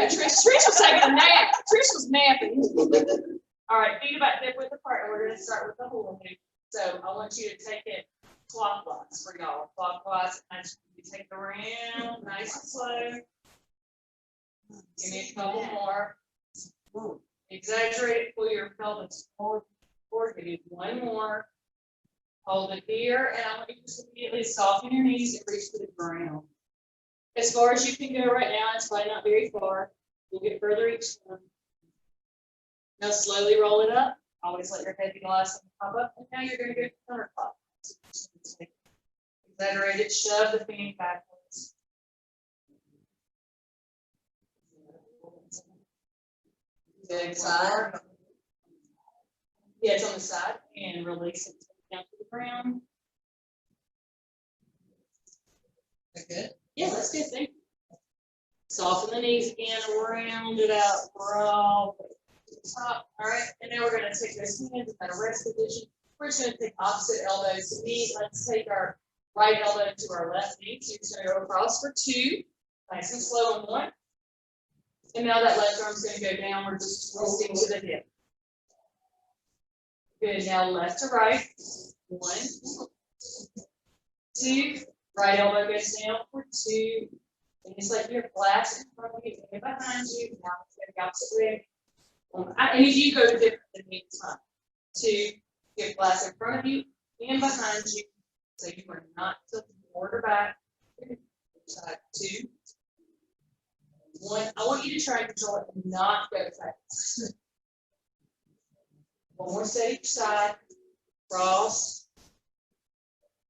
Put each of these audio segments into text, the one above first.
Okay, Trish was taking a nap. Trish was napping. All right, feet about hip width apart, and we're going to start with the hula hoop. So I want you to take it clockwise for y'all. Clockwise, and you take it around, nice and slow. Give me a couple more. Exaggerate it, pull your pelvis forward. Give me one more. Hold it here, and I want you to just immediately soften your knees and reach to the ground. As far as you can go right now, it's probably not very far. We'll get further each time. Now slowly roll it up. Always let your head be last and pop up. And now you're going to go counterclockwise. Exaggerate it, shove the fan backwards. Good side. Yeah, it's on the side. And release it down to the ground. Good. Yeah, that's good. Thank you. Soften the knees again, round it out, roll to the top. All right, and now we're going to take those hands in a rest position. We're just going to take opposite elbows to knees. Let's take our right elbow to our left knee. So you're just going to go across for 2, nice and slow on 1. And now that left arm's going to go downward, just twisting to the hip. Good. Now left to right. 1, 2. Right elbow goes down for 2. And it's like you're flat in front of you and behind you. Now let's go the opposite way. And you go different than me this time. 2, get flat in front of you and behind you. So you are not tilting forward or back. Side 2. 1. I want you to try and control it and not go fast. One more set each side. Cross.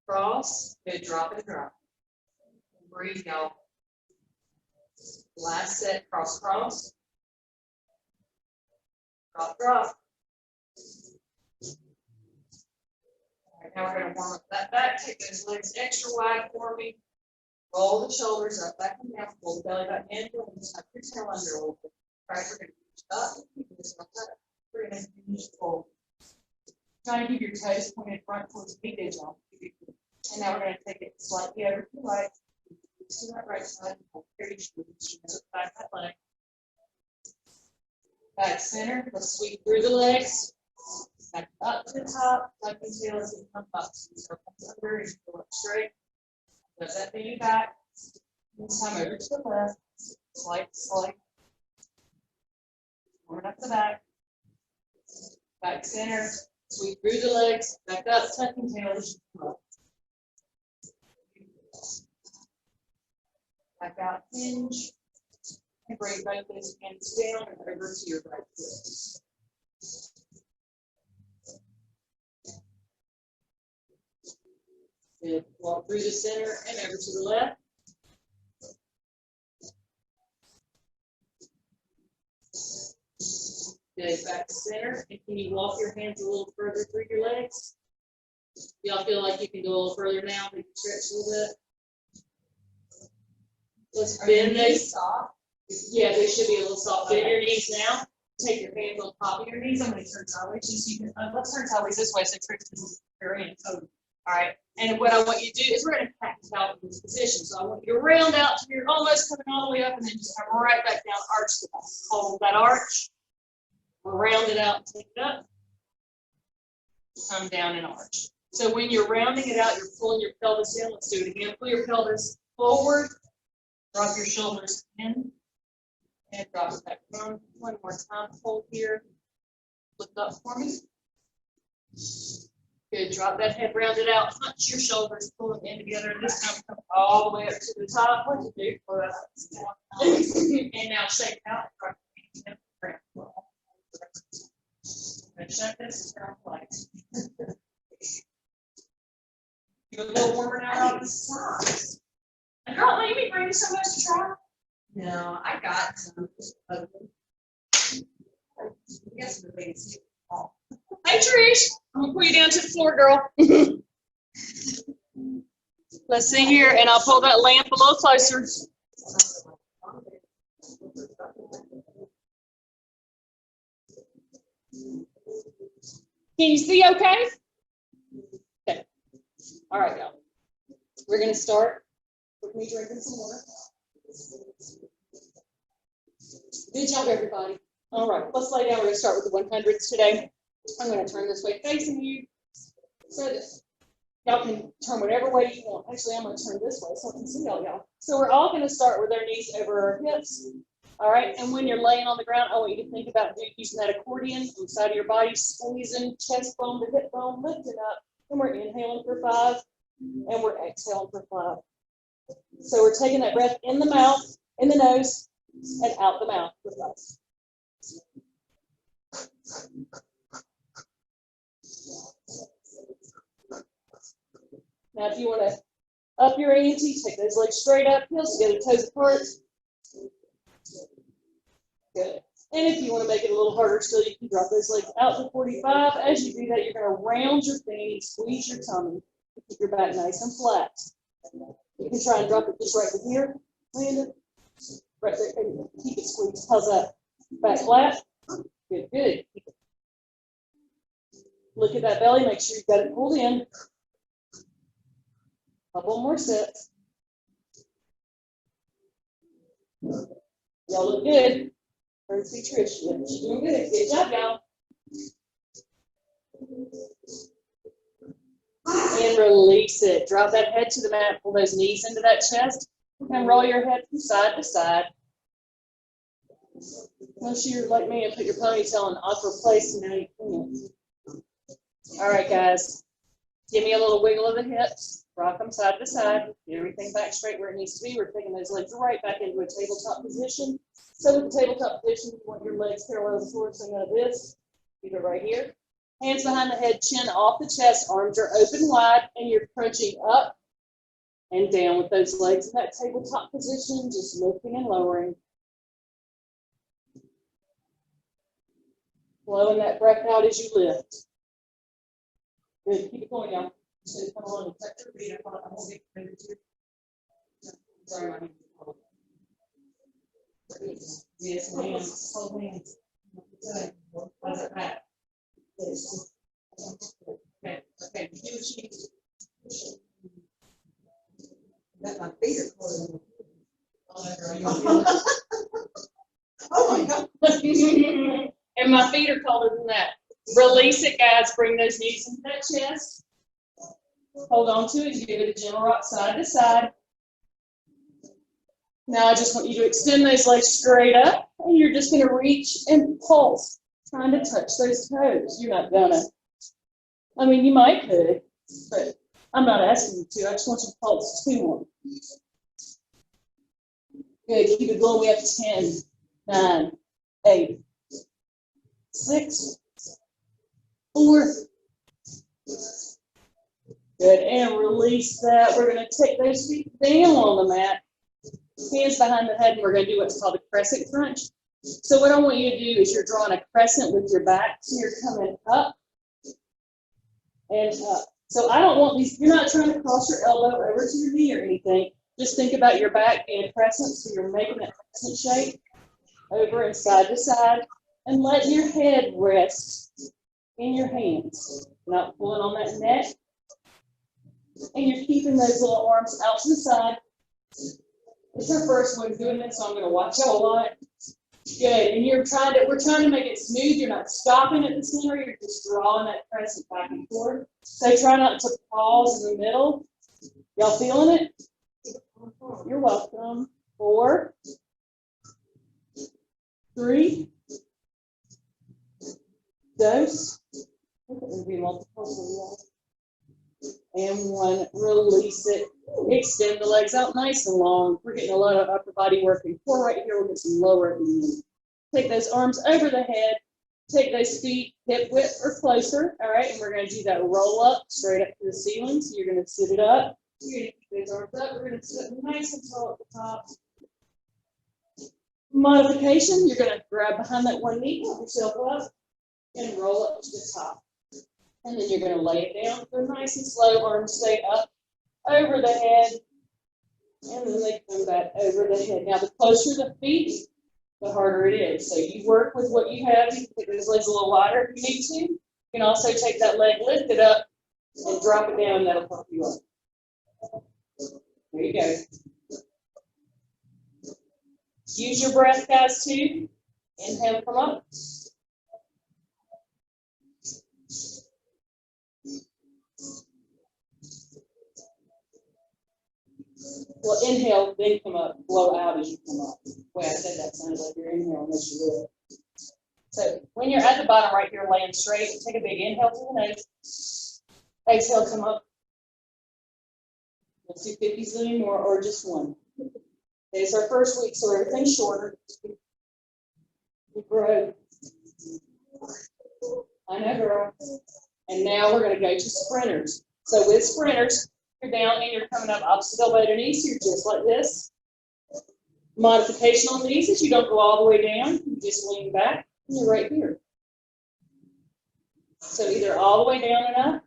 Cross. Good. Drop and drop. Breathe, y'all. Last set. Cross, cross. Drop, drop. All right, now we're going to warm up that back. Take those legs extra wide for me. Roll the shoulders up, back and down. Pull the belly back in. And tuck your tail under a little bit. All right, we're going to reach up. This one up. We're going to finish fold. Try to keep your toes pointed front towards the big jump. And now we're going to take it slightly over to the right. To that right side. Very back that leg. Back center. Let's sweep through the legs. Back up to the top. Tuck the tail as we come up. So you come under and go up straight. Let that baby back. This time over to the left. Slight. Warm up the back. Back center. Sweep through the legs. Back up. Tucking tail as you come up. Back out, hinge. And bring both those hands down and over to your right foot. Good. Walk through the center and over to the left. Good. Back to center. And can you walk your hands a little further through your legs? Y'all feel like you can go a little further now? Maybe stretch a little bit. Let's bend those soft. Yeah, they should be a little soft. Bend your knees now. Take your hands on top of your knees. I'm going to turn sideways. So you can, let's turn sideways this way so Tricep is very in. All right. And what I want you to do is we're going to cactus out in this position. So I want you to round out to you're almost coming all the way up and then just come right back down, arch the back. Hold that arch. We'll round it out and take it up. Come down and arch. So when you're rounding it out, you're pulling your pelvis in. Let's do it again. Pull your pelvis forward. Drop your shoulders in. And drop it back down. One more time. Hold here. Lift up for me. Good. Drop that head rounded out. Hunch your shoulders. Pull them in together. And this time come all the way up to the top. What you do? And now shake out. And shut this down like. You a little warmer now, Robin? And girl, let me bring you some of those to try. No, I got some. I guess the biggest. Hey, Trish, I'm gonna pull you down to the floor, girl. Let's see here, and I'll pull that lamp a little closer. Can you see okay? Okay. All right, y'all. We're gonna start with me drinking some water. Good job, everybody. All right, let's lay down. We're gonna start with the 100s today. I'm gonna turn this way facing you. So that y'all can turn whatever way you want. Actually, I'm gonna turn this way so I can see all y'all. So we're all gonna start with our knees over our hips. All right, and when you're laying on the ground, I want you to think about using that accordion on the side of your body, squeezing chest bone to hip bone, lifting up, and we're inhaling for 5, and we're exhaling for 5. So we're taking that breath in the mouth, in the nose, and out the mouth for 5. Now, if you want to up your ante, take those legs straight up, heels together, toes apart. Good. And if you want to make it a little harder still, you can drop those legs out to 45. As you do that, you're going to round your fanny, squeeze your tummy, keep your back nice and flat. You can try and drop it just right here, land it right there, and keep it squeezed. How's that? Back flat. Good, good. Look at that belly. Make sure you've got it pulled in. Couple more sets. Y'all look good. Turn to see Trish. She's doing good. Good job, y'all. And release it. Drop that head to the mat. Pull those knees into that chest. And roll your head from side to side. Unless you're like me and put your ponytail in an awkward place, and now you can't. All right, guys. Give me a little wiggle of the hips. Rock them side to side. Get everything back straight where it needs to be. We're taking those legs right back into a tabletop position. So with the tabletop position, you want your legs parallel to the floor, so none of this. Keep it right here. Hands behind the head, chin off the chest, arms are open wide, and you're crunching up and down with those legs in that tabletop position, just lifting and lowering. Blowing that breath out as you lift. Good. Keep it going, y'all. So come on and touch your feet. I won't get credit to you. Sorry, my hands. Yes, ma'am. Hold hands. How's it back? Okay. Okay. Do what you need to. That my feet are cold. Oh my God. And my feet are colder than that. Release it, guys. Bring those knees into that chest. Hold on to it. Give it a gentle rock side to side. Now I just want you to extend those legs straight up, and you're just going to reach and pulse, trying to touch those toes. You're not gonna. I mean, you might could, but I'm not asking you to. I just want you to pulse 2 more. Good. Keep it going. We have 10, 9, 8, 6, 4. Good. And release that. We're going to take those feet down on the mat. Hands behind the head, and we're going to do what's called a Crescent Crunch. So what I want you to do is you're drawing a crescent with your back. So you're coming up and up. So I don't want these, you're not trying to cross your elbow over to your knee or anything. Just think about your back being a crescent. So you're making that crescent shape over and side to side, and let your head rest in your hands. Not pulling on that neck. And you're keeping those little arms out to the side. It's our first one doing this, so I'm going to watch y'all a lot. Good. And we're trying to make it smooth. You're not stopping at the center. You're just drawing that crescent back and forth. So try not to pause in the middle. Y'all feeling it? You're welcome. 4, 3, dose. Be multiple. And 1, release it. Extend the legs out nice and long. We're getting a lot of upper body work in core right here. We'll get some lower at the end. Take those arms over the head. Take those feet hip width or closer. All right, and we're going to do that roll up straight up to the ceiling. So you're going to sit it up. You're going to keep those arms up. We're going to sit nice and tall at the top. Modification, you're going to grab behind that one knee, pull yourself up, and roll up to the top. And then you're going to lay it down. Go nice and slow. Arms stay up over the head. And then they come back over the head. Now, the closer the feet, the harder it is. So you work with what you have. You can take those legs a little wider if you need to. You can also take that leg, lift it up, and drop it down. That'll help you up. There you go. Use your breath, guys, too. Inhale, come up. Well, inhale, then come up, blow out as you come up. The way I said that sounded like you're inhaling as you do it. So when you're at the bottom right here, laying straight, take a big inhale to the nose. Exhale, come up. Let's do 50 zillion more or just one. It's our first week, so everything's shorter. We grow. I know, girl. And now we're going to go to sprinters. So with sprinters, you're down and you're coming up opposite elbow to knee, so you're just like this. Modification on these is you don't go all the way down, you just lean back, and you're right here. So either all the way down and up.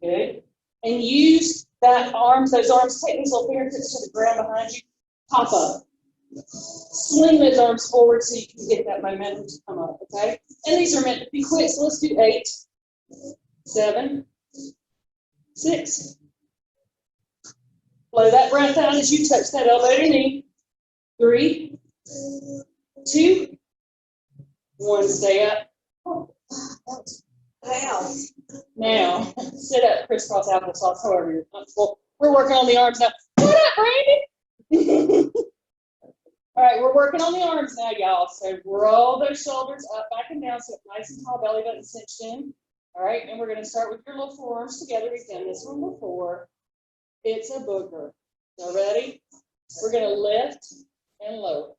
Good. And use that arms, those arms, take these little fingertips to the ground behind you, pop up. Sling those arms forward so you can get that momentum to come up, okay? And these are meant to be quick, so let's do 8, 7, 6. Blow that breath out as you touch that elbow to knee. 3, 2, 1. Stay up. Wow. Now, sit up, crisscross applesauce, however you're comfortable. We're working on the arms now. What up, Brandon? All right, we're working on the arms now, y'all. So roll those shoulders up, back and down, so it's nice and tall, belly button cinched in. All right, and we're going to start with your little forearms together. We've done this one before. It's a booger. Y'all ready? We're going to lift and lower.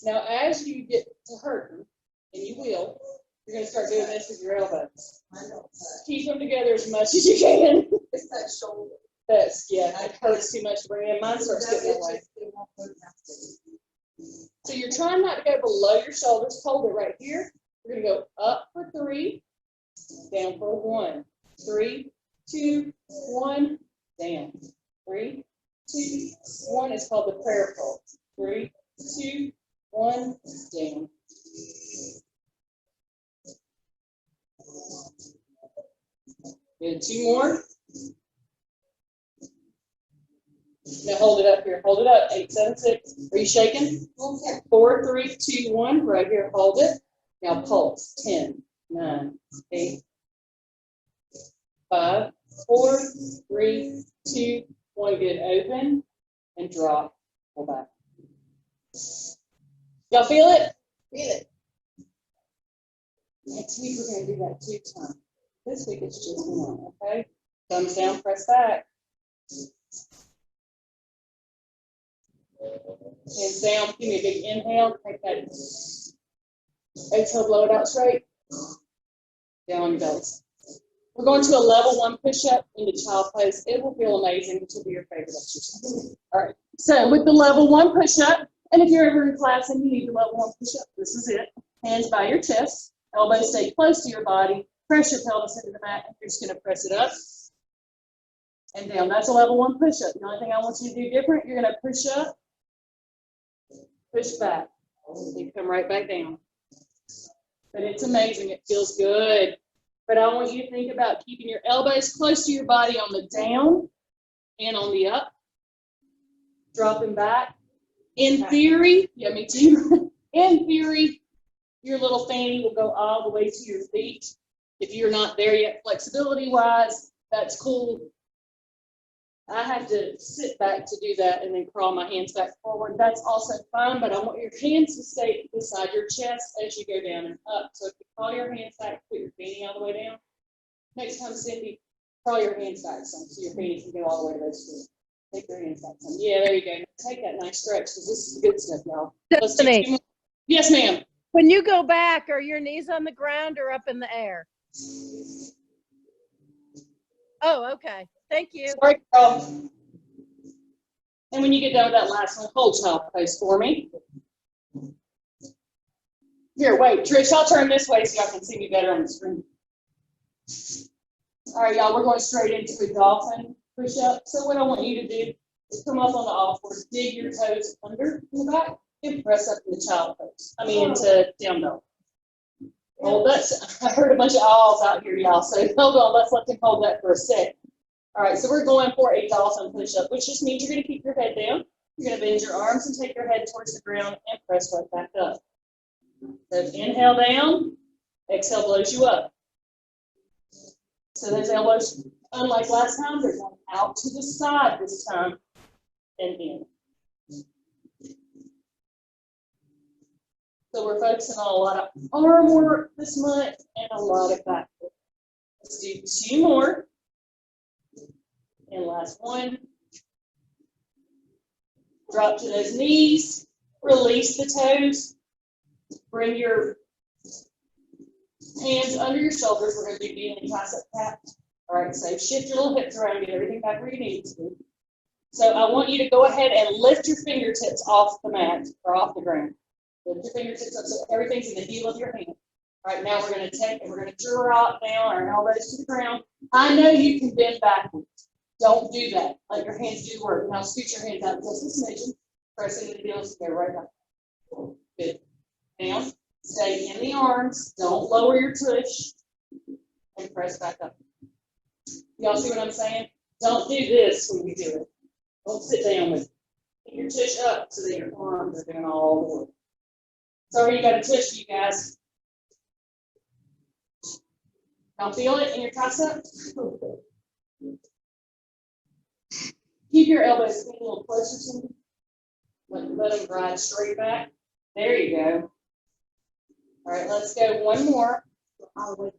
Now, as you get to hurting, and you will, you're going to start doing this with your elbows. Keep them together as much as you can. It's that shoulder. That's, yeah, it hurts too much to bring in. Mine starts getting that way. So you're trying not to go below your shoulders. Hold it right here. We're going to go up for 3, down for 1. 3, 2, 1, down. 3, 2, 1. It's called the prayer pulse. 3, 2, 1, down. Good. 2 more. Now hold it up here. Hold it up. 8, 7, 6. Are you shaking? 4, 3, 2, 1. Right here. Hold it. Now pulse. 10, 9, 8, 5, 4, 3, 2, 1. Good. Open and drop. Pull back. Y'all feel it? Feel it. Next week we're going to do that 2 times. This week it's just 1. Okay. Thumbs down. Press back. Hands down, give me a big inhale, take that. Exhale, blow it out straight. Down on your bellies. We're going to a level 1 push-up into child pose. It will feel amazing. It will be your favorite exercise. All right. So with the level 1 push-up, and if you're ever in class and you need the level 1 push-up, this is it. Hands by your chest, elbows stay close to your body. Press your pelvis into the mat. You're just going to press it up and down. That's a level 1 push-up. The only thing I want you to do different, you're going to push up. Push back. You come right back down. But it's amazing. It feels good. But I want you to think about keeping your elbows close to your body on the down and on the up. Dropping back. In theory, yeah, me too. In theory, your little fanny will go all the way to your feet. If you're not there yet, flexibility-wise, that's cool. I have to sit back to do that and then crawl my hands back forward. That's also fine, but I want your hands to stay beside your chest as you go down and up. So if you crawl your hands back, put your fanny all the way down. Next time, Cindy, crawl your hands back some so your fanny can go all the way to those feet. Take your hands back some. Yeah, there you go. Now take that nice stretch because this is the good stuff, y'all. Let's do 2 more. Yes, ma'am. When you go back, are your knees on the ground or up in the air? Oh, okay. Thank you. Sorry, girl. And when you get done with that last one, hold child pose for me. Here, wait, Trish, I'll turn this way so y'all can see me better on the screen. All right, y'all, we're going straight into a dolphin push-up. So what I want you to do is come up on the all fours, dig your toes under in the back, and press up in the child pose. I mean, into down dog. Hold that. I heard a bunch of ahs out here, y'all. So hold on, let's let them hold that for a sec. All right, so we're going for a dolphin push-up, which just means you're going to keep your head down. You're gonna bend your arms and take your head towards the ground and press right back up. So inhale down, exhale blows you up. So those elbows, unlike last time, they're going out to the side this time and in. So we're focusing on a lot of arm work this month and a lot of back work. Let's do 2 more. And last one. Drop to those knees, release the toes, bring your hands under your shoulders. We're going to do knee and tricep tap. All right, so shift your little hips around, get everything back where you need it to be. So I want you to go ahead and lift your fingertips off the mat or off the ground. Lift your fingertips up so everything's in the heel of your hand. All right, now we're going to take and we're going to drop down our elbows to the ground. I know you can bend backwards. Don't do that. Let your hands do the work. Now scoot your hands out just a smidgen. Press into the heels. Go right back. Good. Down. Stay in the arms. Don't lower your tush. And press back up. Y'all see what I'm saying? Don't do this when you do it. Don't sit down with it. Get your tush up so that your arms are doing all the work. Sorry you got a tush, you guys. Y'all feel it in your tricep? Keep your elbows a little closer to me. Let them ride straight back. There you go. All right, let's go one more. And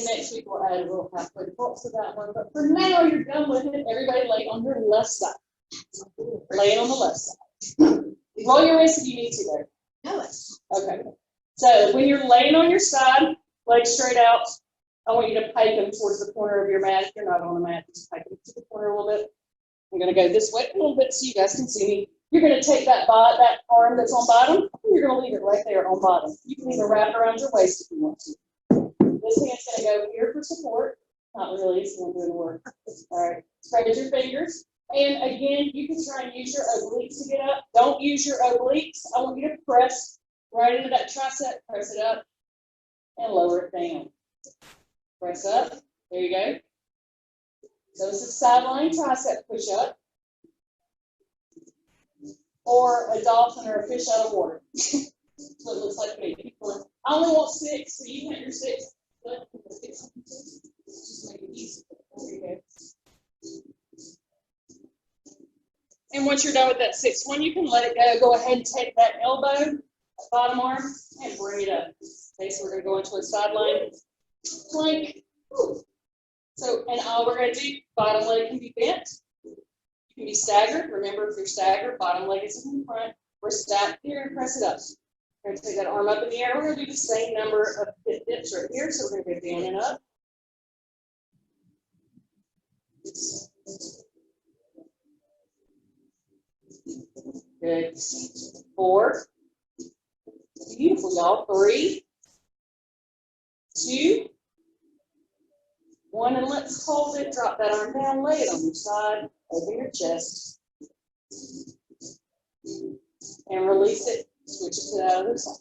next week we'll add a little halfway pulse to that one. But for now, you're done with it. Everybody lay on your left side. Lay it on the left side. Roll your wrists if you need to there. Okay. So when you're laying on your side, legs straight out, I want you to pike them towards the corner of your mat. If you're not on the mat, just pike them to the corner a little bit. I'm going to go this way a little bit so you guys can see me. You're going to take that arm that's on bottom, and you're going to leave it right there on bottom. You can even wrap it around your waist if you want to. This hand's going to go here for support. Not really, it's going to do the work. All right, spread your fingers. And again, you can try and use your obliques to get up. Don't use your obliques. I want you to press right into that tricep, press it up, and lower it down. Press up. There you go. So it's a sideline tricep push-up. Or a dolphin or a fish out of water. That's what it looks like to me. I only want 6, so you can your 6. Just make it easy. There you go. And once you're done with that 6th one, you can let it go. Go ahead and take that elbow, bottom arm, and bring it up. Okay, so we're going to go into a sideline plank. So, and all we're going to do, bottom leg can be bent. You can be staggered. Remember, if you're staggered, bottom leg is in front. We're stacked here and press it up. We're going to take that arm up in the air. We're going to do the same number of hip dips right here. So we're going to go down and up. Good. 4. Beautiful, y'all. 3, 2, 1, and let's hold it. Drop that arm down. Lay it on your side. Open your chest. And release it. Switch it to the other side.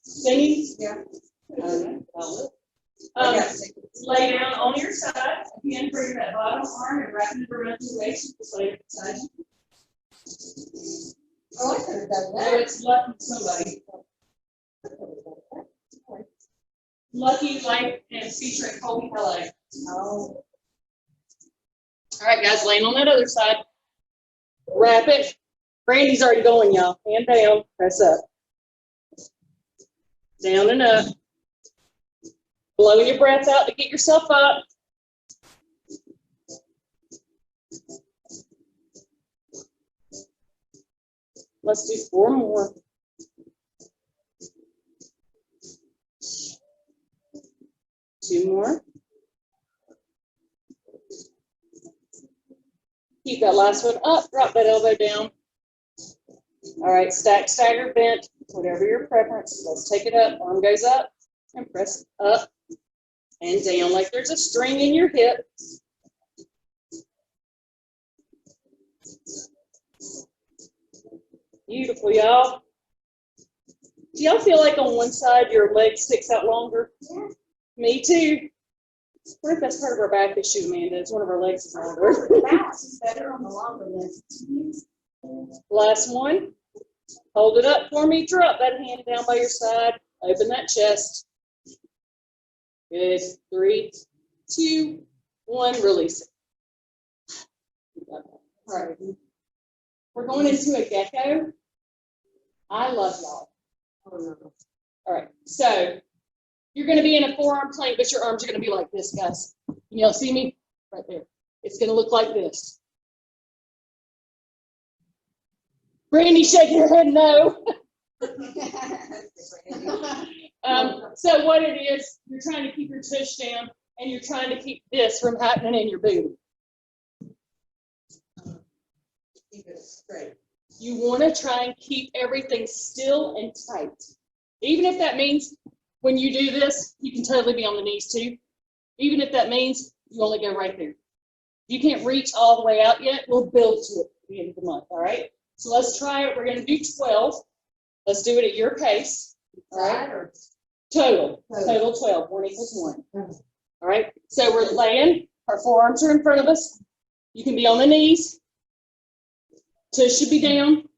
Singing? Yeah. Lay down on your side. Again, bring that bottom arm and wrap it around your waist. Just lay it beside you. Oh, I could have done that. No, it's lucky somebody. Lucky, light, and featuring Kobe LA. Oh. All right, guys, laying on that other side. Wrap it. Brandy's already going, y'all. Hand down. Press up. Down and up. Blow your breath out to get yourself up. Let's do 4 more. Two more. Keep that last one up. Drop that elbow down. All right, stack, stagger, bent, whatever your preference. Let's take it up. Arm goes up and press up and down like there's a string in your hip. Beautiful, y'all. Do y'all feel like on one side your leg sticks out longer? Me too. What if that's part of our back issue, Amanda? It's one of our legs is longer. The balance is better on the longer legs. Last one. Hold it up for me. Drop that hand down by your side. Open that chest. Good. 3, 2, 1. Release it. All right. We're going into a gecko. I love y'all. All right. So you're going to be in a forearm plank, but your arms are going to be like this, guys. Can y'all see me? Right there. It's going to look like this. Brandy shaking her head no. So what it is, you're trying to keep your tush down, and you're trying to keep this from happening in your booty. Keep it straight. You want to try and keep everything still and tight. Even if that means when you do this, you can totally be on the knees too. Even if that means you only go right there. If you can't reach all the way out yet, we'll build to it at the end of the month, all right? So let's try it. We're going to do 12. Let's do it at your pace. All right? Total 12. 1 equals 1. All right? So we're laying. Our forearms are in front of us. You can be on the knees. Tush should be down.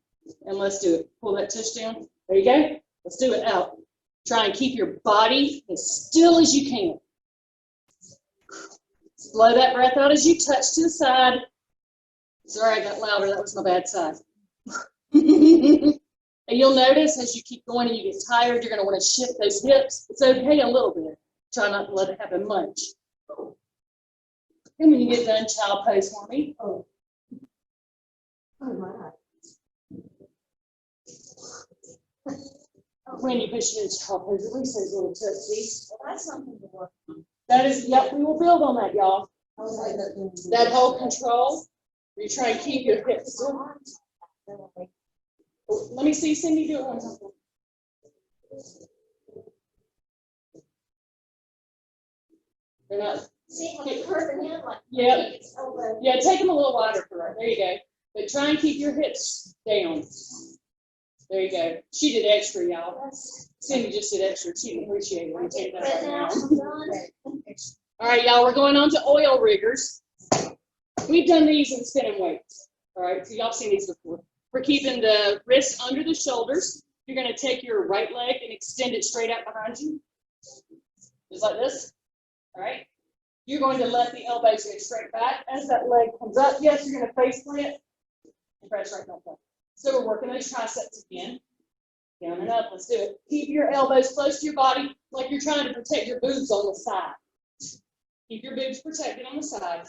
And let's do it. Pull that tush down. There you go. Let's do it out. Try and keep your body as still as you can. Blow that breath out as you touch to the side. Sorry, I got louder. That was my bad side. And you'll notice as you keep going and you get tired, you're going to want to shift those hips. It's okay a little bit. Try not to let it happen much. And when you get done, child pose for me. Oh my. When you push your child pose, at least those little tootsies. Well, that's something to work on. That is, yep, we will build on that, y'all. I was like That whole control, you try and keep your hips still. Let me see Cindy do it one time. They're not. See, when you curve the hand like Yep. it's over. Yeah, take them a little wider for her. There you go. But try and keep your hips down. There you go. She did extra, y'all. Cindy just did extra. She didn't appreciate it. I'm taking that right now. All right, y'all, we're going on to oil riggers. We've done these in spinning weights. All right, so y'all seen these before. We're keeping the wrists under the shoulders. You're going to take your right leg and extend it straight out behind you. Just like this. All right. You're going to let the elbows go straight back. As that leg comes up, yes, you're going to face plant and press right back up. So we're working those triceps again. Down and up. Let's do it. Keep your elbows close to your body like you're trying to protect your boobs on the side. Keep your boobs protected on the side.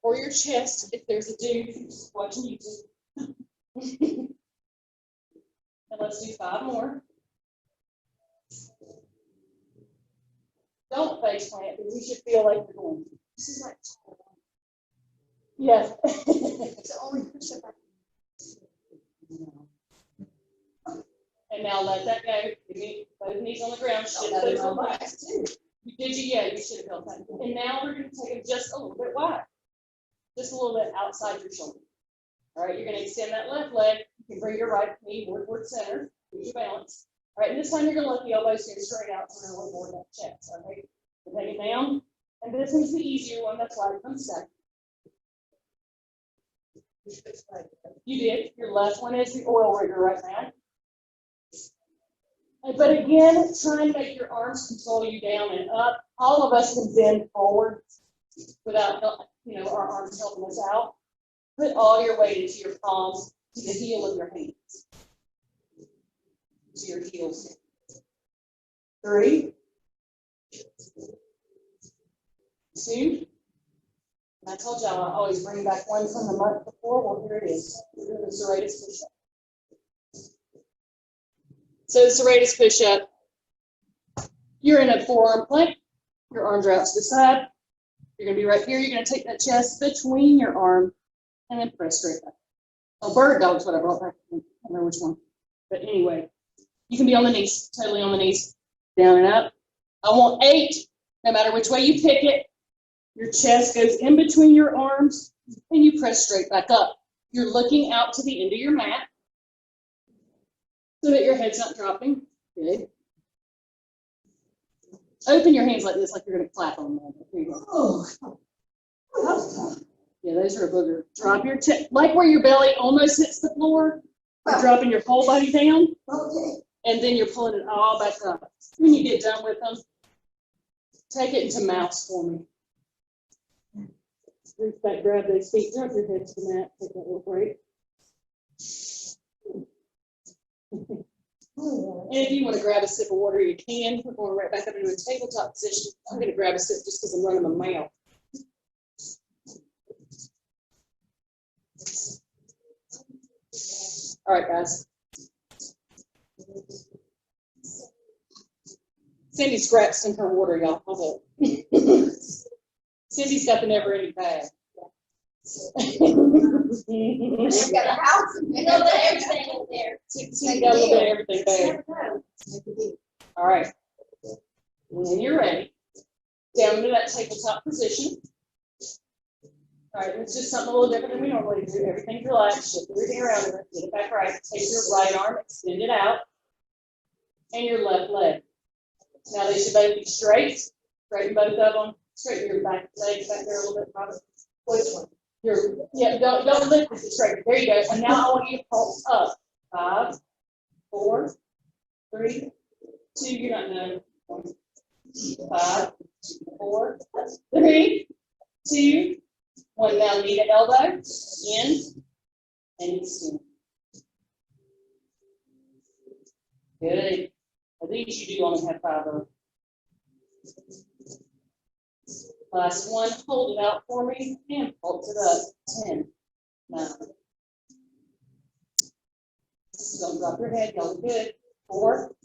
Or your chest if there's a dude who's watching YouTube. And let's do 5 more. Don't face plant because you should feel like you're going. This is like Yes. it's the only push-up I can. And now let that go. Give me both knees on the ground. Shift those little legs. Did you? Yeah, you should have felt that. And now we're going to take them just a little bit wide. Just a little bit outside your shoulder. All right, you're going to extend that left leg. You can bring your right knee more toward center. Get your balance. All right, and this time you're going to let the elbows go straight out so we're going to look more at that chest. All right, so take it down. And this one's the easier one. That's why it comes second. You did. Your left one is the oil rigger right now. But again, try and make your arms control you down and up. All of us can bend forward without, our arms helping us out. Put all your weight into your palms to the heel of your hands. To your heels. 3, 2. And I told y'all I always bring back one from the month before. Well, here it is. We're doing the serratus push-up. So the serratus push-up, you're in a forearm plank. Your arms are out to the side. You're going to be right here. You're going to take that chest between your arm and then press straight back. Oh, bird dog's what I brought back. I don't know which one. But anyway, you can be on the knees, totally on the knees, down and up. I want 8, no matter which way you pick it. Your chest goes in between your arms and you press straight back up. You're looking out to the end of your mat so that your head's not dropping. Good. Open your hands like this, like you're gonna clap on them. Here you go. Oh. Yeah, those are a booger. Drop your like where your belly almost hits the floor. You're dropping your whole body down, Okay. and then you're pulling it all back up. When you get done with them, take it into mouse for me. Reach back, grab those feet, drop your head to the mat, take that little break. And if you want to grab a sip of water, you can. We're going right back up into a tabletop position. I'm going to grab a sip just because I'm running my mouth. All right, guys. Cindy scratched in her water, y'all. Hold up. Cindy's got the never-ending bag. We've got a house and a little bit of everything in there. Cindy got a little bit of everything bag. All right. When you're ready, down into that tabletop position. All right, it's just something a little different than we normally do. Everything's relaxed, shift everything around it, get it back right. Take your right arm, extend it out, and your left leg. Now they should both be straight. Straighten both of them. Straighten your back legs back there a little bit, Robert. Which one? Yeah, don't lift it straight. There you go. And now I want you to pulse up. 5, 4, 3, 2. You're not done. 5, 4, 3, 2, 1. Now knee to elbow, in, and extend. Good. Of these you do only have 5 of. Last one, hold it out for me, and pulse it up. 10, 9. Don't drop your head, y'all good. 4,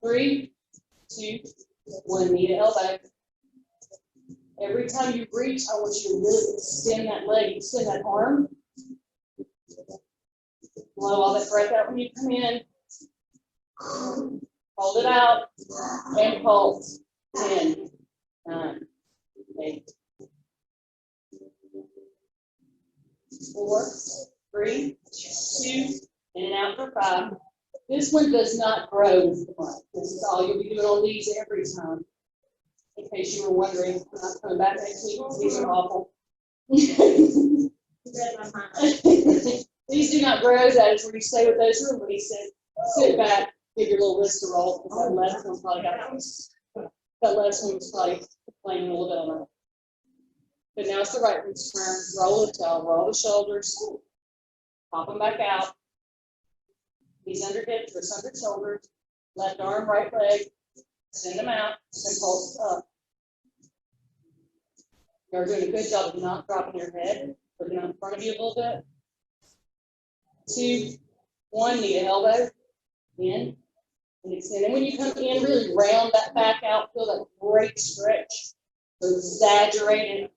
3, 2, 1. Knee to elbow. Every time you reach, I want you to really extend that leg, extend that arm. Blow all that breath out when you come in. Hold it out and pulse. 10, 9, 8, 4, 3, 2, in and out for 5. This one does not grow with the month. This is all you'll be doing on these every time. In case you were wondering, I'm not coming back next week because these are awful. These do not grow. That is where you stay with those releases. Sit back, give your little wrist a roll. That last one probably that last one was probably playing a little bit on that. But now it's the right wrist turn. Roll the tail, roll the shoulders, pop them back out. Knees under hips, wrists under shoulders. Left arm, right leg. Send them out and pulse up. You're doing a good job of not dropping your head. Looking out in front of you a little bit. 2, 1, knee to elbow. In and extend. And when you come in, really round that back out. Feel that great stretch. So exaggerate it.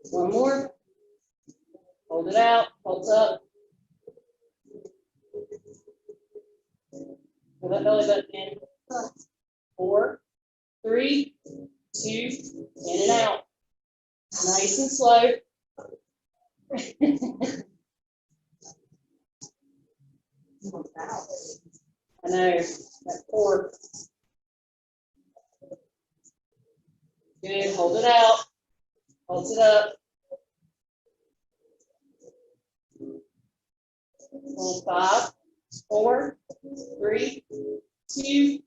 1 more. Hold it out. Pulse up. Pull that belly button in. 4, 3, 2, in and out. Nice and slow. I know, that 4. Good, hold it out. Hold it up. Hold 5, 4, 3, 2,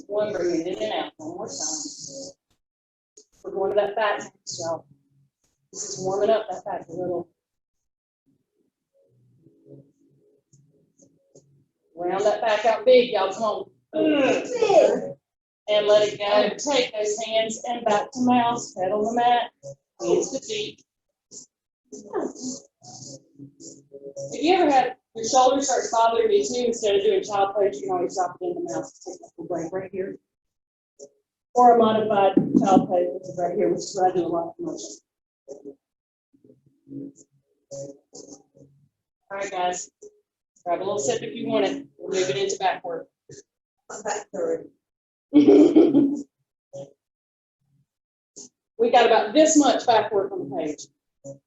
1. Bring it in and out. One more time. We're going to that back neck, so this is warming up that back a little. Round that back out big, y'all. Come on. And let it go. Take those hands and back to mouse. Head on the mat. Hands to feet. If you ever had your shoulder starts bothering you too, instead of doing child pose, you can always drop it in the mouse. Take a little break right here. Or a modified child pose, which is right here, which is what I do a lot of motion. All right, guys. Grab a little sip if you want it. We'll move it into back work. Back third. We got about this much back work on the page. All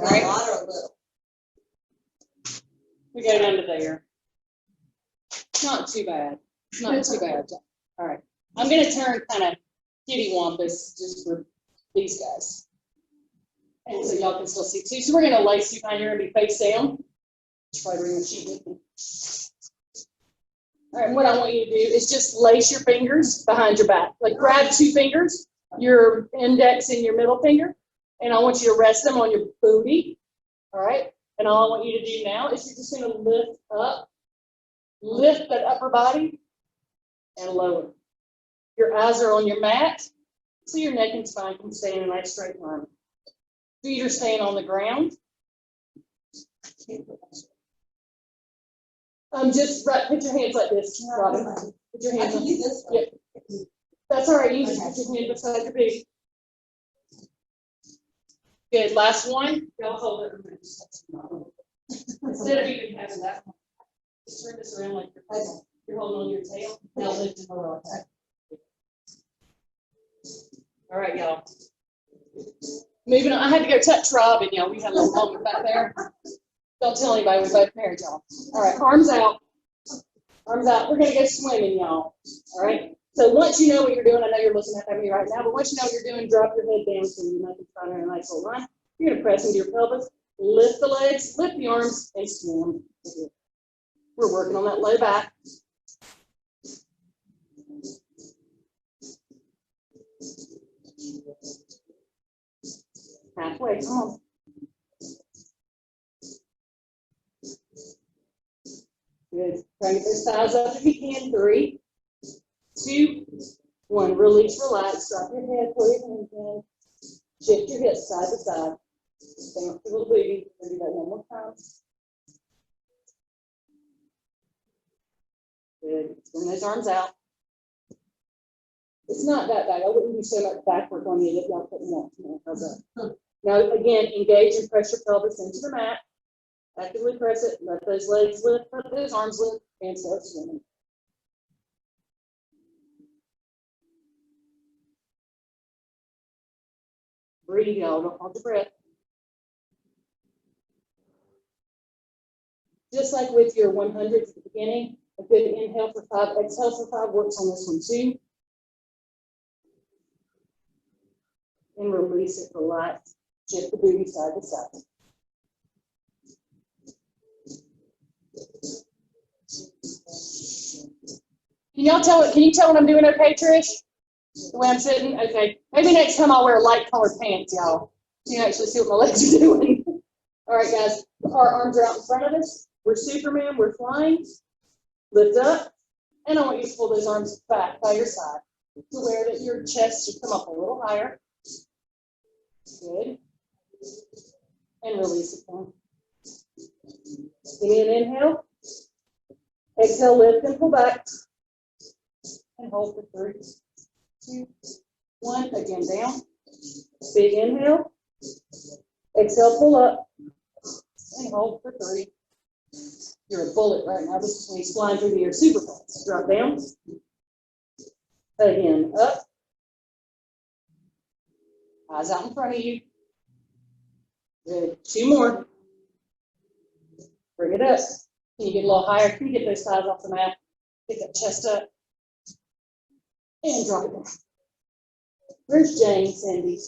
right. A lot or a little? We go down to there. Not too bad. It's not too bad. All right. I'm gonna turn kind of kitty wampus just for these guys. And so y'all can still see too. So we're gonna lace you kind. You're gonna be face down. Try to bring the sheet with me. All right, what I want you to do is just lace your fingers behind your back. Like grab two fingers, your index and your middle finger, and I want you to rest them on your booty. All right, and all I want you to do now is you're just gonna lift up, lift that upper body, and lower. Your eyes are on your mat, so your neck and spine can stay in a nice straight line. Feet are staying on the ground. Just put your hands like this, Robin. Put your hands on. Yep. That's all right. You just put your hand beside your booty. Good. Last one. Y'all hold it. Instead of even having that one, just turn this around like you're holding on your tail. Now lift and lower. All right, y'all. Moving on. I had to go touch Robin, y'all. We had a little moment back there. Don't tell anybody we both married, y'all. All right, arms out. Arms out. We're going to go swimming, y'all. All right. So once you know what you're doing, I know you're looking at me right now, but once you know what you're doing, drop your head down so you make it find a nice little line. You're going to press into your pelvis, lift the legs, lift the arms, and swim. We're working on that low back. Halfway, come on. Good. Try to get those thighs up if you can. 3, 2, 1. Release, relax. Drop your head, pull your hands in. Shift your hips side to side. Stay up to a little booty. We'll do that one more time. Good. Bring those arms out. It's not that bad. I wouldn't do so much back work on you if y'all couldn't want to. How's that? Now, again, engage and press your pelvis into the mat. Actively press it. Let those legs lift, let those arms lift, and start swimming. Breathe, y'all. Don't hold your breath. Just like with your 100s at the beginning, a good inhale for 5, exhale for 5 works on this one too. And release it, relax. Shift the booty side to side. Can you tell when I'm doing okay, Trish? The way I'm sitting? Okay. Maybe next time I'll wear light colored pants, y'all. So you can actually see what my legs are doing. All right, guys. Our arms are out in front of us. We're Superman. We're flying. Lift up. And I want you to pull those arms back by your side to where that your chest should come up a little higher. Good. And release it down. Give me an inhale. Exhale, lift and pull back. And hold for 3, 2, 1. Again, down. Big inhale. Exhale, pull up. And hold for 3. You're a bullet right now. This is when he's flying through the air super fast. Drop down. Again, up. Eyes out in front of you. Good. 2 more. Bring it up. Can you get a little higher? Can you get those thighs off the mat? Pick that chest up. And drop it down. Where's Jane, Cindy?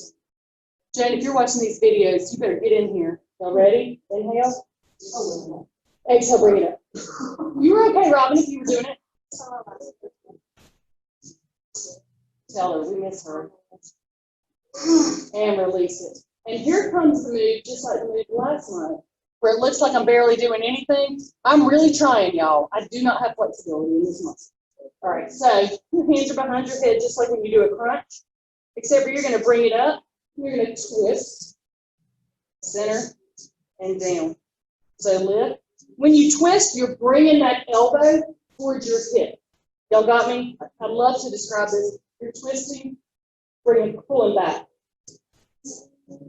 Jane, if you're watching these videos, you better get in here. Y'all ready? Inhale. Exhale, bring it up. You were okay, Robin, if you were doing it. Tell her, we miss her. And release it. And here comes the move, just like the move last night, where it looks like I'm barely doing anything. I'm really trying, y'all. I do not have flexibility in this muscle. All right, so your hands are behind your head, just like when you do a crunch, except for you're going to bring it up. You're going to twist, center, and down. So lift. When you twist, you're bringing that elbow towards your hip. Y'all got me? I'd love to describe this. You're twisting, pulling back.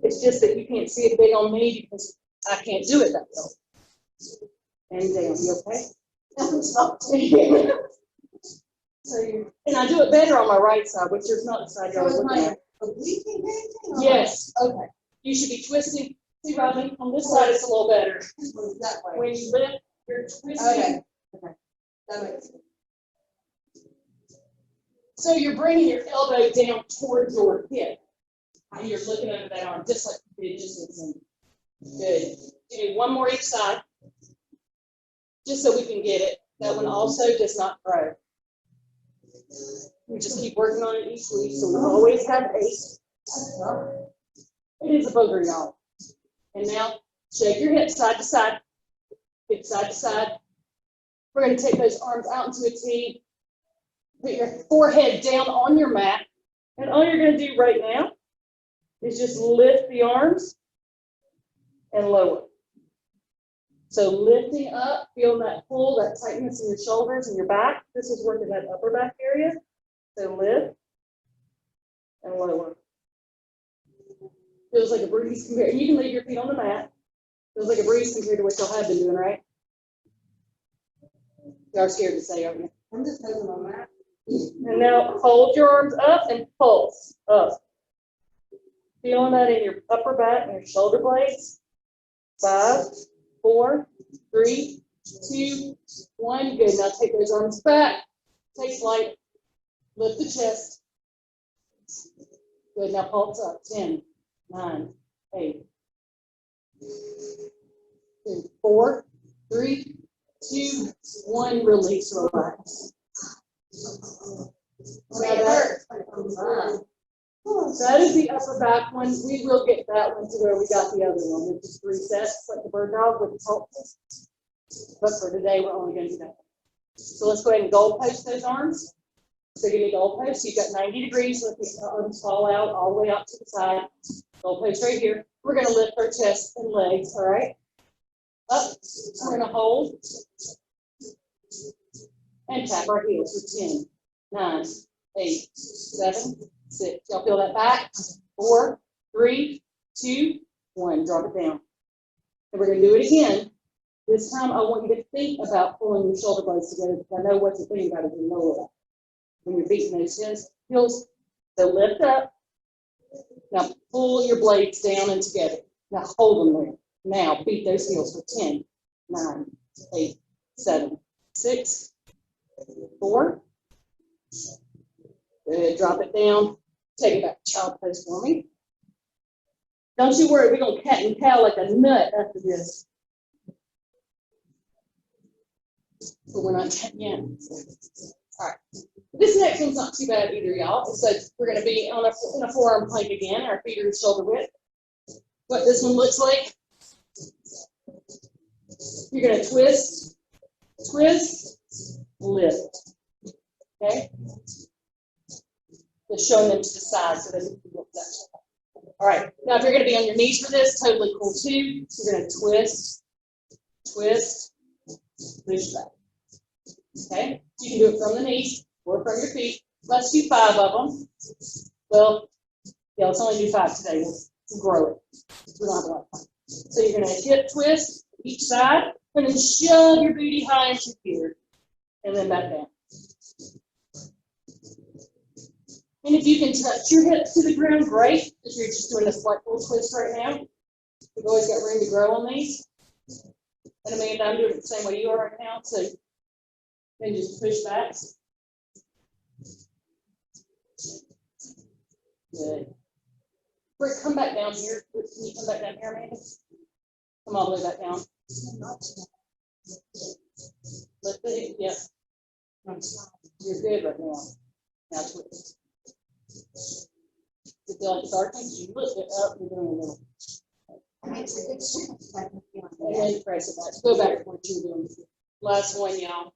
It's just that you can't see it big on me because I can't do it that way. And down. You okay? And I do it better on my right side, which is not the side you're looking at. Yes. Okay. You should be twisting. See, Robin, on this side it's a little better. When you lift, you're twisting. Okay. That makes sense. So you're bringing your elbow down towards your hip. And you're looking under that arm, just like you did just with some. Good. Do one more each side, just so we can get it. That one also does not grow. We just keep working on it each week, so we always have 8. It is a booger, y'all. And now, shake your hips side to side, hip side to side. We're going to take those arms out into a T. Put your forehead down on your mat. And all you're going to do right now is just lift the arms and lower. So lifting up, feel that pull, that tightness in your shoulders and your back. This is working that upper back area. So lift and lower. Feels like a breeze compared, and you can leave your feet on the mat. Feels like a breeze compared to what y'all have been doing, right? Y'all are scared to say, aren't you? I'm just holding on that. And now hold your arms up and pulse up. Feeling that in your upper back and your shoulder blades. 5, 4, 3, 2, 1. Good. Now take those arms back. Take flight. Lift the chest. Good. Now pulse up. 10, 9, 8. 4, 3, 2, 1. Release. Relax. That is the upper back one. We will get that one to where we got the other one, which is 3 sets, like the bird dog with the pulse. But for today, we're only going to do that. So let's go ahead and goal post those arms. So give me goal post. You've got 90 degrees. Let the arms fall out all the way out to the side. Goal post right here. We're going to lift our chest and legs. All right. Up. We're going to hold and tap our heels for 10, 9, 8, 7, 6. Y'all feel that back? 4, 3, 2, 1. Drop it down. And we're going to do it again. This time, I want you to think about pulling your shoulder blades together, because I know what you're thinking about is your lower back. When you're beating those heels, so lift up. Now pull your blades down and together. Now hold them there. Now beat those heels for 10, 9, 8, 7, 6, 4. Good. Drop it down. Take it back to child pose for me. Don't you worry, we're going to cat and cow like a nut after this. But we're not done yet. All right. This next one's not too bad either, y'all. So we're going to be in a forearm plank again. Our feet are shoulder width. What this one looks like. You're going to twist, lift. Okay? Just showing them to the side so that you can look that. All right. Now, if you're going to be on your knees for this, totally cool too. So you're going to twist, push back. Okay? You can do it from the knees or from your feet. Let's do 5 of them. Well, yeah, let's only do 5 today. We'll grow it. We don't have a lot of time. So you're going to hip twist each side and then shove your booty high into here and then back down. And if you can touch your hips to the ground, great. If you're just doing a slight full twist right now, we've always got room to grow on these. And Amanda, I'm doing it the same way you are right now. So then just push back. Good. Rick, come back down here. Can you come back down here, Amanda? Come all the way back down. Lift the hip. Yep. You're good right now. Now twist. Does it feel like it's arching? You lift it up. You're doing a little. And then press it back. Go back to what you were doing. Last one, y'all.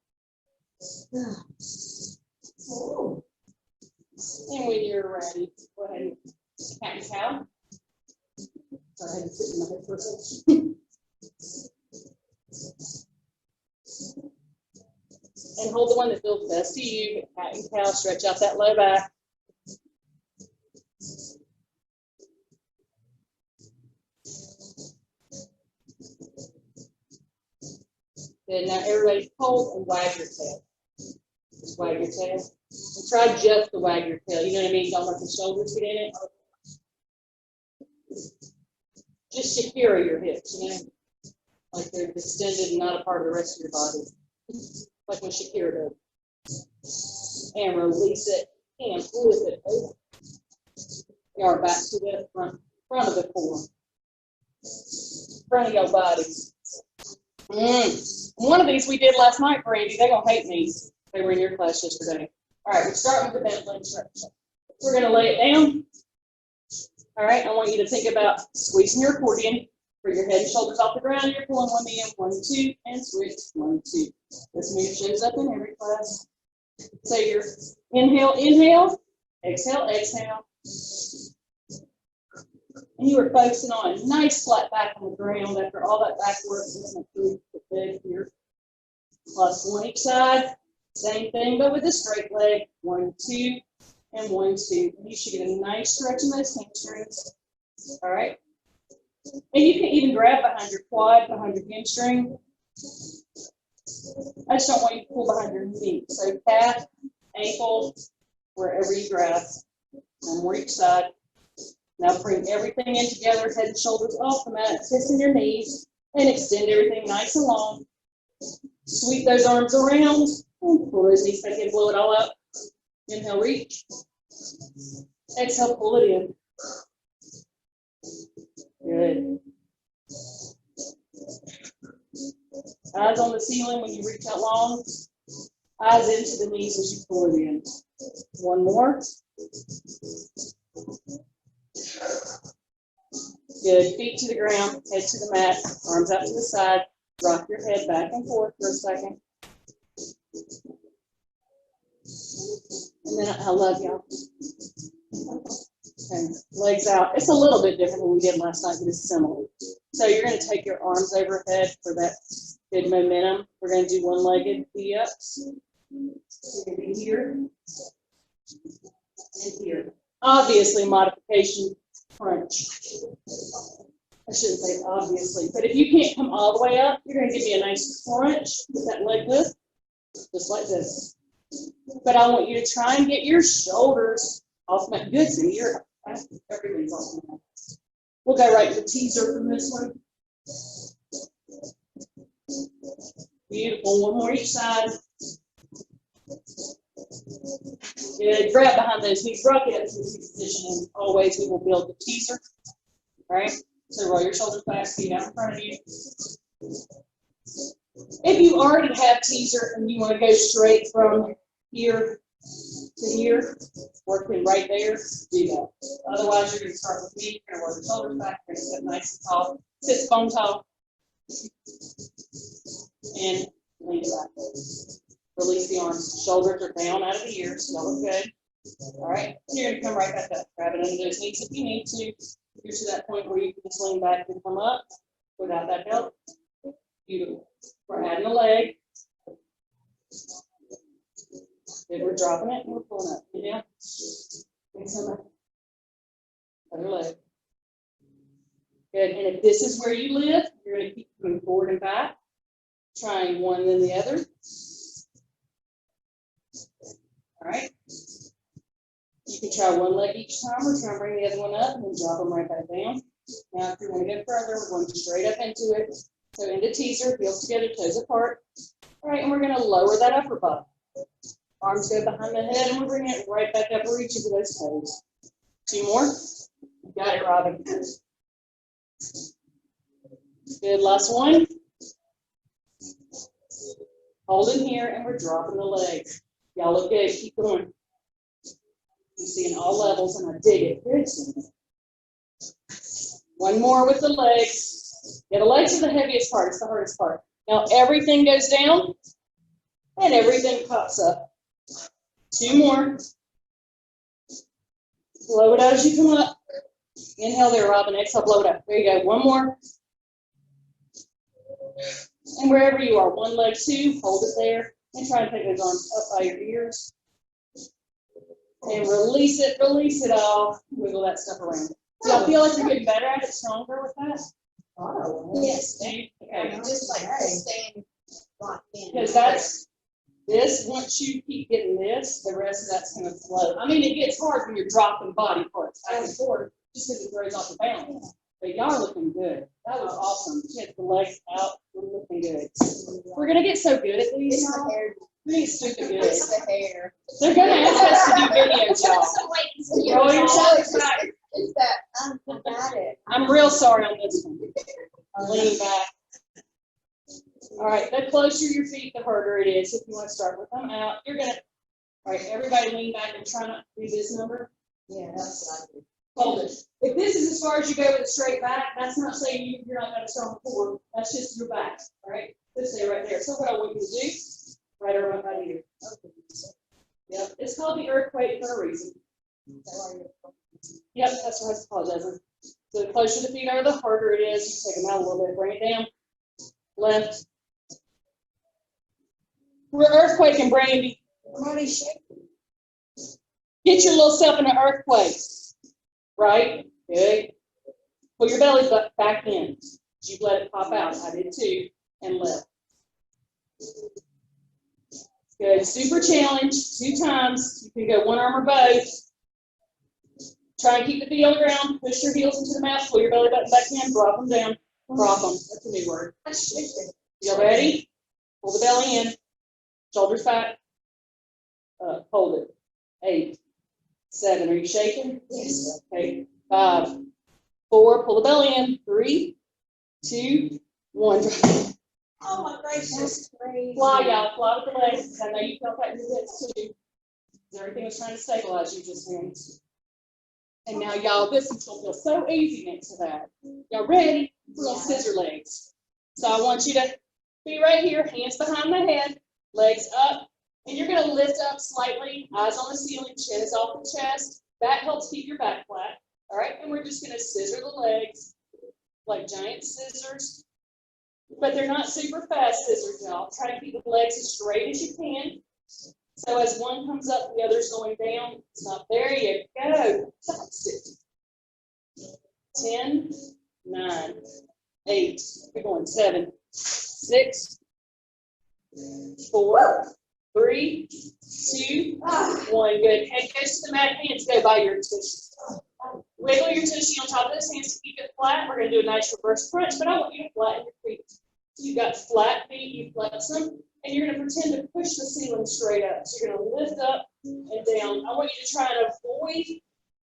And when you're ready, go ahead and cat and cow. Go ahead and sit in my head for a second. And hold the one that feels best to you. Cat and cow, stretch out that low back. Good. Now everybody hold and wag your tail. Just wag your tail. And try just to wag your tail. You know what I mean? Don't let the shoulders get in it. Just Shakira your hips, you know? Like they're distended and not a part of the rest of your body. Like when Shakira does. And release it and flip it over. You are back to the front of the core. Front of your bodies. One of these we did last night, Brandy. They're going to hate me. They were in your class yesterday. All right, we're starting with the bent leg stretch. We're going to lay it down. All right, I want you to think about squeezing your accordion. For your head and shoulders off the ground, you're pulling 1 in, 1, 2, and switch, 1, 2. This move shows up in every class. So you're inhale, inhale, exhale, exhale. And you are focusing on a nice flat back on the ground after all that back work. Doesn't improve the bed here. Plus 1 each side. Same thing, but with a straight leg. 1, 2, and 1, 2. And you should get a nice stretch in those hamstrings. All right. And you can even grab behind your quad, behind your hamstring. I just don't want you to pull behind your knee. So calf, ankle, wherever you grab. 1 more each side. Now bring everything in together, head and shoulders off the mat, kissing your knees, and extend everything nice and long. Sweep those arms around, and pull those knees back in, blow it all up. Inhale, reach. Exhale, pull it in. Good. Eyes on the ceiling when you reach out long. Eyes into the knees as you pull it in. 1 more. Good. Feet to the ground, head to the mat, arms out to the side. Rock your head back and forth for a second. And then I love y'all. Okay. Legs out. It's a little bit different than we did last night, but it's similar. So you're going to take your arms overhead for that good momentum. We're going to do one-legged V-ups. So you're going to be here and here. Obviously, modification crunch. I shouldn't say obviously, but if you can't come all the way up, you're going to give me a nice crunch with that leg lift, just like this. But I want you to try and get your shoulders off my good. So you're everything's off my. We'll go right to the teaser from this one. Beautiful. 1 more each side. Good. Grab behind those knees. Rock it up to the seated position. And always we will build the teaser. All right. So roll your shoulders back, feet out in front of you. If you already have teaser and you want to go straight from here to here, working right there, do that. Otherwise, you're going to start with me. You're going to roll your shoulders back. You're going to sit nice and tall. Sit bone tall. And lean back. Release the arms. Shoulders are down out of the ears. Y'all look good. All right. So you're going to come right back up. Grab it under those knees if you need to. You're to that point where you can just lean back and come up without that help. Beautiful. We're adding a leg. Good. We're dropping it and we're pulling up. Yeah. Other leg. Good. And if this is where you live, you're going to keep moving forward and back, trying one then the other. All right. You can try one leg each time. We're trying to bring the other one up and then drop them right back down. Now, if you want to go further, we're going straight up into it. So into teaser, heels together, toes apart. All right, and we're going to lower that upper body. Arms go behind the head, and we're bringing it right back up, reaching for those toes. 2 more. You got it, Robin. Good. Last one. Hold in here, and we're dropping the legs. Y'all look good. Keep going. You see in all levels, and I dig it. Good. 1 more with the legs. Yeah, the legs are the heaviest part. It's the hardest part. Now everything goes down, and everything pops up. 2 more. Blow it out as you come up. Inhale there, Robin. Exhale, blow it up. There you go. 1 more. And wherever you are, 1 leg, 2, hold it there, and try to take those arms up by your ears. And release it all. Wiggle that stuff around. Do y'all feel like you're getting better at it, stronger with that? Oh, yes. Okay. Just like staying locked in. Because that's this, once you keep getting this, the rest of that's going to flow. I mean, it gets hard when you're dropping body parts back and forth just because it throws off the balance. But y'all are looking good. That was awesome. Get the legs out. We're looking good. We're going to get so good at these. It's my hair. These stupid good. It's the hair. They're gonna ask us to do videos, y'all. So wait and see. Roll your shoulders back. It's that, I got it. I'm real sorry on this one. Lean back. All right, the closer your feet, the harder it is. If you want to start with them out, you're gonna, all right, everybody lean back and try not to do this number. Yeah, that's what Hold it. If this is as far as you go with a straight back, that's not saying you're not gonna start forward. That's just your back, all right? Just stay right there. So what I want you to do, right over my here. Yep, it's called the earthquake for a reason. Yep, that's what I apologize. So the closer the feet are, the harder it is. You take them out a little bit, bring it down. Left. We're earthquaking, Brandy. Somebody shaking. Get your little self in an earthquake. Right? Good. Pull your belly back in. You let it pop out. I did too. And left. Good. Super challenge. 2 times. You can go one arm or both. Try and keep the feet on the ground. Push your heels into the mat. Pull your belly button back in. Drop them down. Drop them. That's a new word. You ready? Pull the belly in. Shoulders back. Hold it. 8, 7. Are you shaking? Yes. Okay. 5, 4. Pull the belly in. 3, 2, 1. Oh my gracious. That's crazy. Fly, y'all. Fly with the legs. I know you felt that in your hips too. Everything was trying to stabilize you just then. And now, y'all, this is going to feel so easy next to that. Y'all ready? We're going to scissor legs. So I want you to be right here, hands behind the head, legs up, and you're going to lift up slightly, eyes on the ceiling, chin is off the chest. That helps keep your back flat. All right, and we're just going to scissor the legs like giant scissors, but they're not super fast scissors, y'all. Try to keep the legs as straight as you can. So as one comes up, the other's going down. It's not there. You go. Stop it. 10, 9, 8. We're going 7, 6, 4, 3, 2, 1. Good. Head goes to the mat. Hands go by your tushy. Wiggle your tushy on top of those hands to keep it flat. We're going to do a nice reverse crunch, but I want you to flatten your feet. So you've got flat feet. You flex them. And you're going to pretend to push the ceiling straight up. So you're going to lift up and down. I want you to try and avoid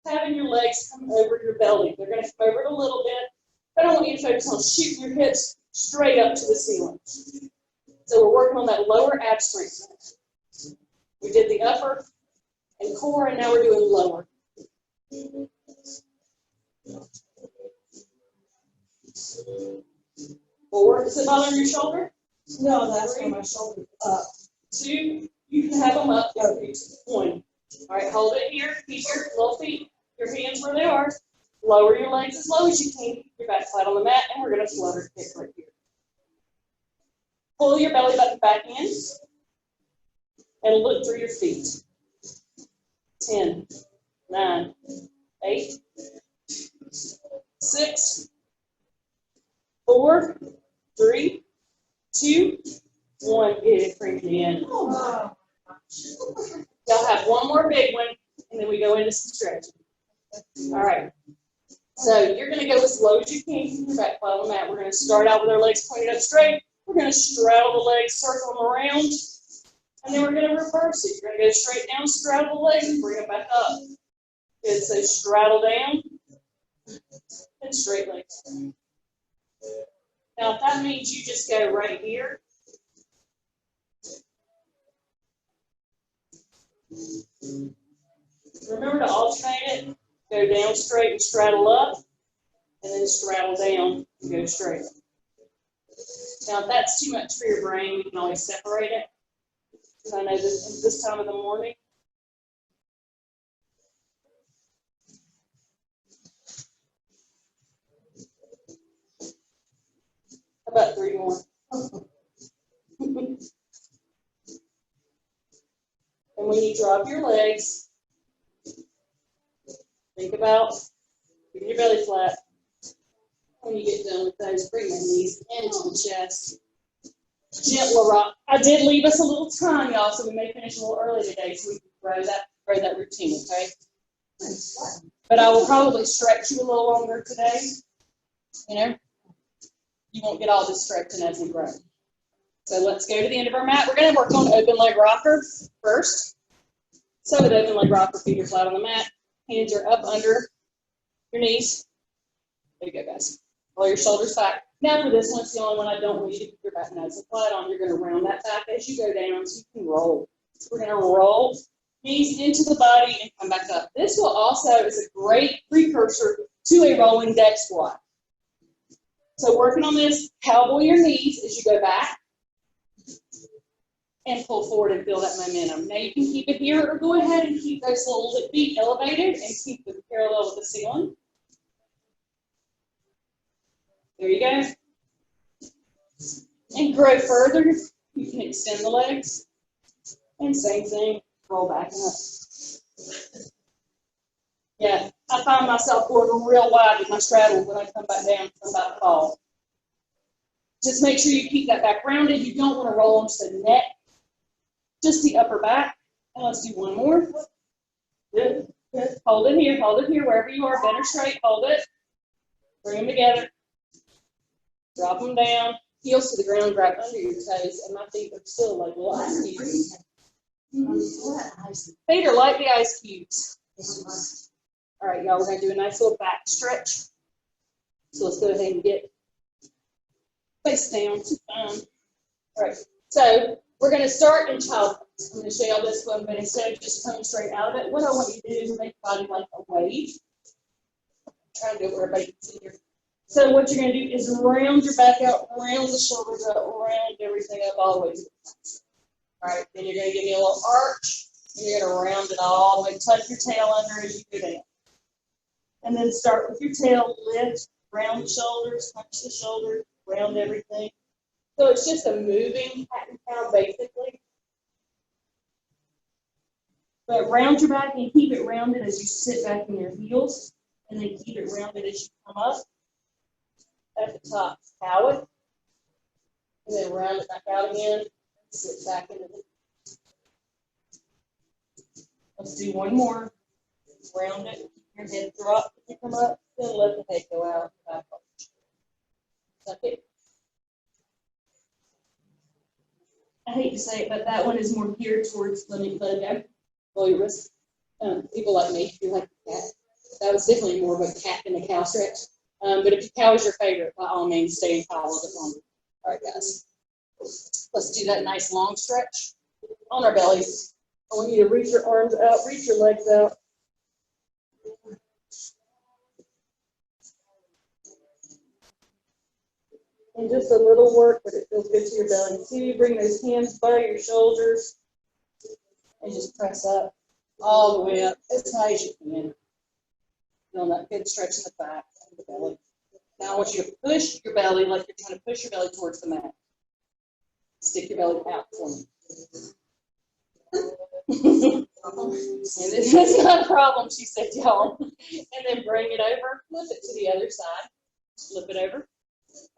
having your legs come over your belly. They're going to come over it a little bit, but I want you to focus on shooting your hips straight up to the ceiling. So we're working on that lower ab strength. We did the upper and core, and now we're doing lower. 4. Is it bothering your shoulder? No, that's on my shoulder up. 2, you can have them up. 1. All right, hold it here. Keep your little feet, your hands where they are. Lower your legs as low as you can. Keep your back flat on the mat, and we're going to flutter kick right here. Pull your belly button back in, and look through your feet. 10, 9, 8, 6, 4, 3, 2, 1. Get it, bring it in. Oh, Y'all have one more big one, and then we go into some stretching. All right. So you're going to go as low as you can. Keep your back flat on the mat. We're going to start out with our legs pointed up straight. We're going to straddle the legs, circle them around, and then we're going to reverse it. You're going to go straight down, straddle the legs, and bring them back up. Good. So straddle down and straight legs. Now, if that means you just go right here, remember to alternate it. Go down straight and straddle up, and then straddle down and go straight. Now, if that's too much for your brain, you can always separate it. Because I know this time of the morning, about 3 more. And when you drop your legs, think about keeping your belly flat. When you get done with those, bring the knees into the chest. Gentle rock. I did leave us a little time, y'all, so we may finish a little early today, so we can grow that routine, okay? But I will probably stretch you a little longer today. You know, you won't get all this stretching as we grow. So let's go to the end of our mat. We're going to work on open leg rocker first. So with open leg rocker, feet are flat on the mat. Hands are up under your knees. There you go, guys. Roll your shoulders back. Now for this one, it's the only one I don't want you to keep your back nice and flat on. You're going to round that back as you go down so you can roll. So we're going to roll knees into the body and come back up. This will also is a great precursor to a rolling deck squat. So working on this, cowboy your knees as you go back and pull forward and feel that momentum. Now you can keep it here or go ahead and keep those little feet elevated and keep them parallel with the ceiling. There you go. And grow further. You can extend the legs. And same thing, roll back up. Yeah, I find myself going real wide with my straddle when I come back down because I'm about to fall. Just make sure you keep that back rounded. You don't want to roll onto the neck, just the upper back. And let's do one more. Good, good. Hold it here, wherever you are, bend or straight, hold it. Bring them together. Drop them down. Heels to the ground, grab under your toes, and my feet are still like little ice cubes. Feet are like the ice cubes. All right, y'all, we're going to do a nice little back stretch. So let's go ahead and get face down. All right, so we're going to start in child pose. I'm going to show y'all this one, but instead of just coming straight out of it, what I want you to do is make your body like a wave. Try to do it where everybody can see here. So what you're going to do is round your back out, round the shoulders up, round everything up all the way to the front. All right, then you're going to give me a little arch, and you're going to round it all the way, tuck your tail under as you go down. And then start with your tail, lift, round the shoulders, punch the shoulders, round everything. So it's just a moving cat and cow, basically. But round your back and keep it rounded as you sit back in your heels, and then keep it rounded as you come up. At the top, cow it, and then round it back out again, sit back into it. Let's do one more. Round it, keep your head drop as you come up, then let the head go out, back up. Tuck it. I hate to say it, but that one is more geared towards let it go. Roll your wrist. People like me, you like the cat. That was definitely more of a cat than a cow stretch. But if cow is your favorite, by all means, stay in cow a little bit longer. All right, guys. Let's do that nice long stretch on our bellies. I want you to reach your arms out, reach your legs out. And just a little work, but it feels good to your belly. See, you bring those hands by your shoulders and just press up all the way up as high as you can. Feel that good stretch in the back of the belly. Now I want you to push your belly like you're trying to push your belly towards the mat. Stick your belly out for me. And it's not a problem, she said, y'all. And then bring it over, flip it to the other side. Flip it over.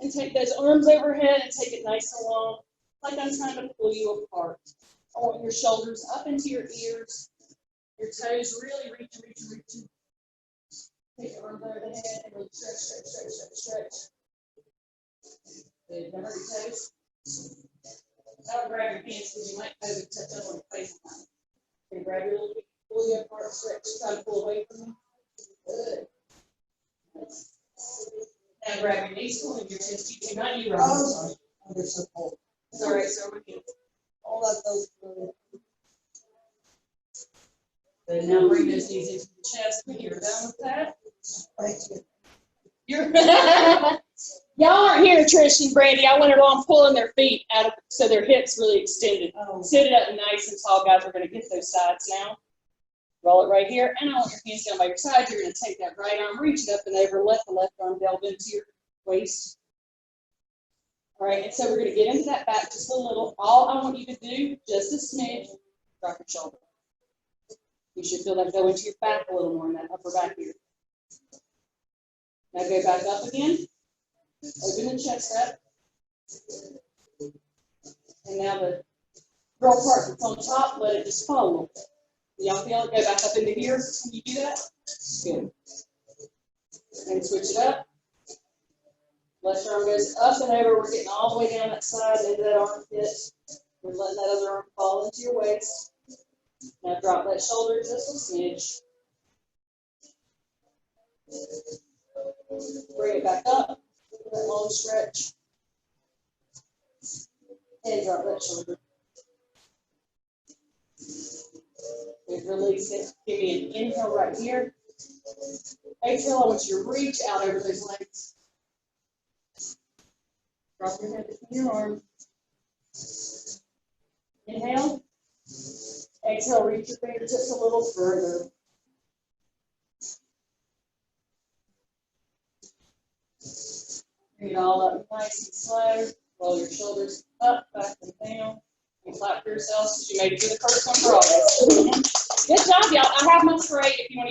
And take those arms overhead and take it nice and long, like I'm trying to pull you apart. I want your shoulders up into your ears. Your toes really reach. Take your arms over the head and really stretch. Good. Now hurt your toes. Now grab your hands because you might over touch up on your face. Okay, grab your little feet, pull you apart, stretch, try to pull away from you. Good. Now grab your knees, pull in your chest. You cannot you right. Oh, they're so cold. It's all right, so we're good. All that those. Good. Now bring those knees into the chest when you're done with that. You're y'all aren't here, Trish and Brandy. I want everyone pulling their feet out of so their hips really extended. Oh. Sit it up nice and tall, guys. We're going to get those sides now. Roll it right here, and I want your hands down by your side. You're going to take that right arm, reach it up and over, let the left arm delve into your waist. All right, and so we're going to get into that back just a little. All I want you to do, just a smidge, drop your shoulder. You should feel that go into your back a little more in that upper back here. Now go back up again. Open the chest up. And now the girl part that's on top, let it just fall a little bit. Y'all feel it? Go back up into here. Can you do that? Good. And switch it up. Left arm goes up and over. We're getting all the way down that side into that armpit. We're letting that other arm fall into your waist. Now drop that shoulder just a smidge. Bring it back up. That long stretch. And drop that shoulder. And release it. Give me an inhale right here. Exhale, I want you to reach out over those legs. Drop your head between your arms. Inhale. Exhale, reach your fingertips a little further. Bring it all up nice and slow. Roll your shoulders up, back, and down. And clap for yourselves because you made it through the first one for August. Good job, y'all. I have my spray if you want to